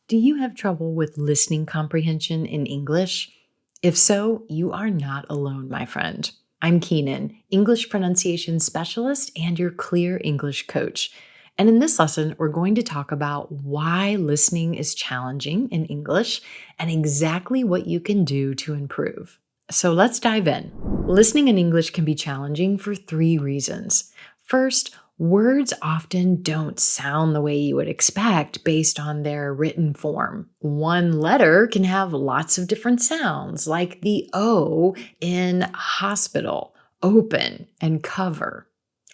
Do you have trouble with listening comprehension in English? If so, you are not alone, my friend. I'm Keenyn, English pronunciation specialist and your clear English coach. And in this lesson, we're going to talk about why listening is challenging in English and exactly what you can do to improve. So let's dive in. Listening in English can be challenging for 3 reasons. First, words often don't sound the way you would expect based on their written form. One letter can have lots of different sounds, like the O in hospital, open, and cover.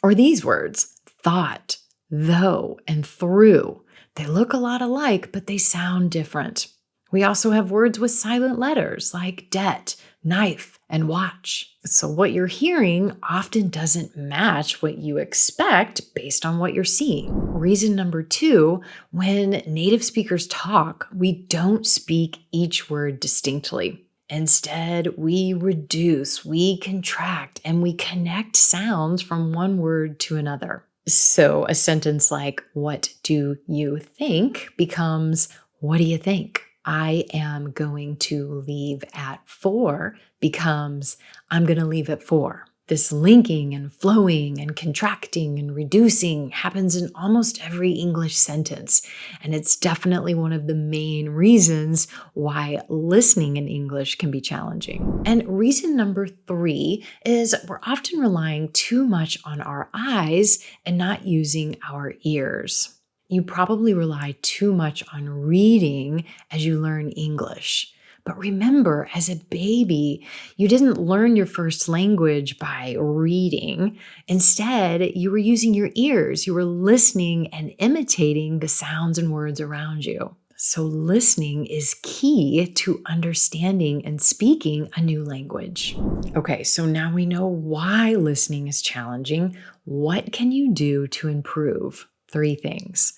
Or these words, thought, though, and through. They look a lot alike, but they sound different. We also have words with silent letters like debt, knife, and watch. So what you're hearing often doesn't match what you expect based on what you're seeing. Reason number 2, when native speakers talk, we don't speak each word distinctly. Instead, we reduce, we contract, and we connect sounds from one word to another. So a sentence like, "What do you think?" becomes, "What do you think?" "I am going to leave at 4" becomes, "I'm going to leave at 4." This linking and flowing and contracting and reducing happens in almost every English sentence. And it's definitely one of the main reasons why listening in English can be challenging. And reason number 3 is we're often relying too much on our eyes and not using our ears. You probably rely too much on reading as you learn English. But remember, as a baby, you didn't learn your first language by reading. Instead, you were using your ears. You were listening and imitating the sounds and words around you. So listening is key to understanding and speaking a new language. Okay, so now we know why listening is challenging. What can you do to improve? 3 things.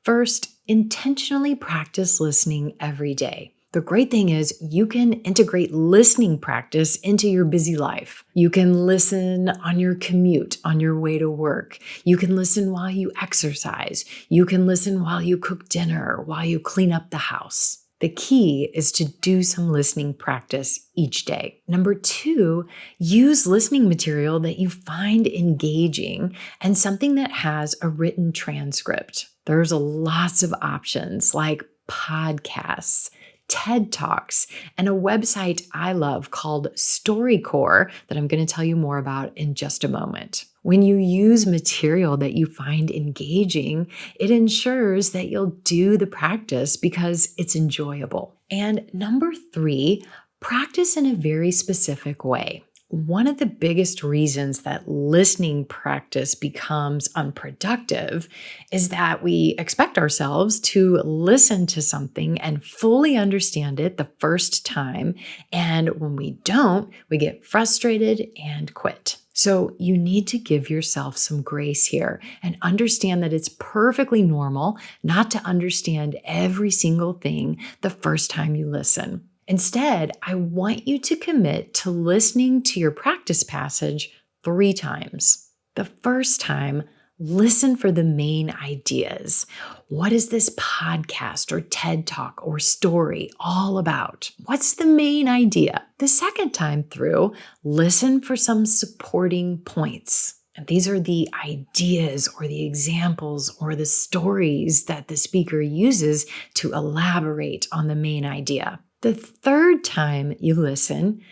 First, intentionally practice listening every day. The great thing is you can integrate listening practice into your busy life. You can listen on your commute, on your way to work. You can listen while you exercise. You can listen while you cook dinner, while you clean up the house. The key is to do some listening practice each day. Number 2, use listening material that you find engaging and something that has a written transcript. There's lots of options like podcasts, TED Talks, and a website I love called StoryCorps that I'm going to tell you more about in just a moment. When you use material that you find engaging, it ensures that you'll do the practice because it's enjoyable. And number 3, practice in a very specific way. One of the biggest reasons that listening practice becomes unproductive is that we expect ourselves to listen to something and fully understand it the first time. And when we don't, we get frustrated and quit. So you need to give yourself some grace here and understand that it's perfectly normal not to understand every single thing the first time you listen. Instead, I want you to commit to listening to your practice passage 3 times. The first time, listen for the main ideas. What is this podcast or TED Talk or story all about? What's the main idea? The second time through, listen for some supporting points. And these are the ideas or the examples or the stories that the speaker uses to elaborate on the main idea. The third time you listen,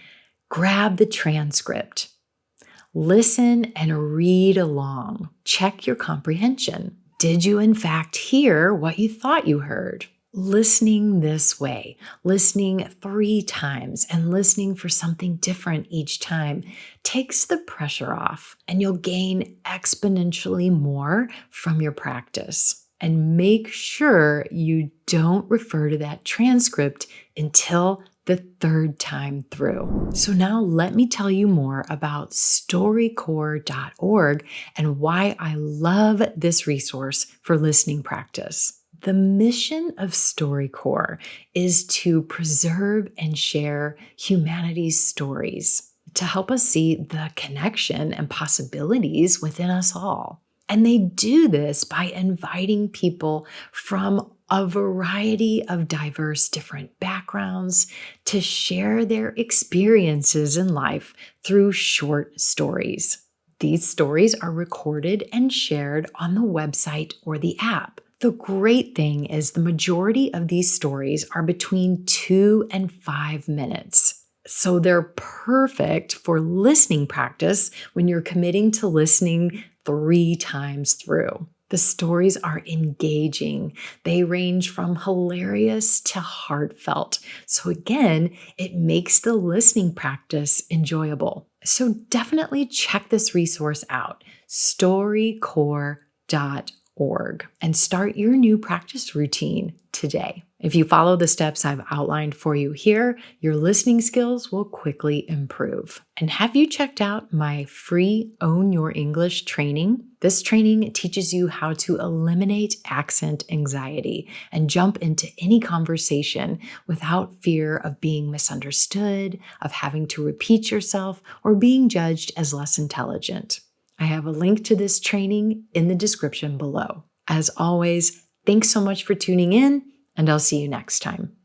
grab the transcript. Listen and read along. Check your comprehension. Did you in fact hear what you thought you heard? Listening this way, listening 3 times and listening for something different each time takes the pressure off and you'll gain exponentially more from your practice. And make sure you don't refer to that transcript until the 3rd time through. So now let me tell you more about StoryCorps.org and why I love this resource for listening practice. The mission of StoryCorps is to preserve and share humanity's stories, to help us see the connection and possibilities within us all. And they do this by inviting people from a variety of diverse different backgrounds to share their experiences in life through short stories. These stories are recorded and shared on the website or the app. The great thing is the majority of these stories are between 2 and 5 minutes. So they're perfect for listening practice when you're committing to listening 3 times through. The stories are engaging. They range from hilarious to heartfelt. So again, it makes the listening practice enjoyable. So definitely check this resource out, StoryCorps.org, and start your new practice routine today. If you follow the steps I've outlined for you here, your listening skills will quickly improve. And have you checked out my free Own Your English training? This training teaches you how to eliminate accent anxiety and jump into any conversation without fear of being misunderstood, of having to repeat yourself, or being judged as less intelligent. I have a link to this training in the description below. As always, thanks so much for tuning in, and I'll see you next time.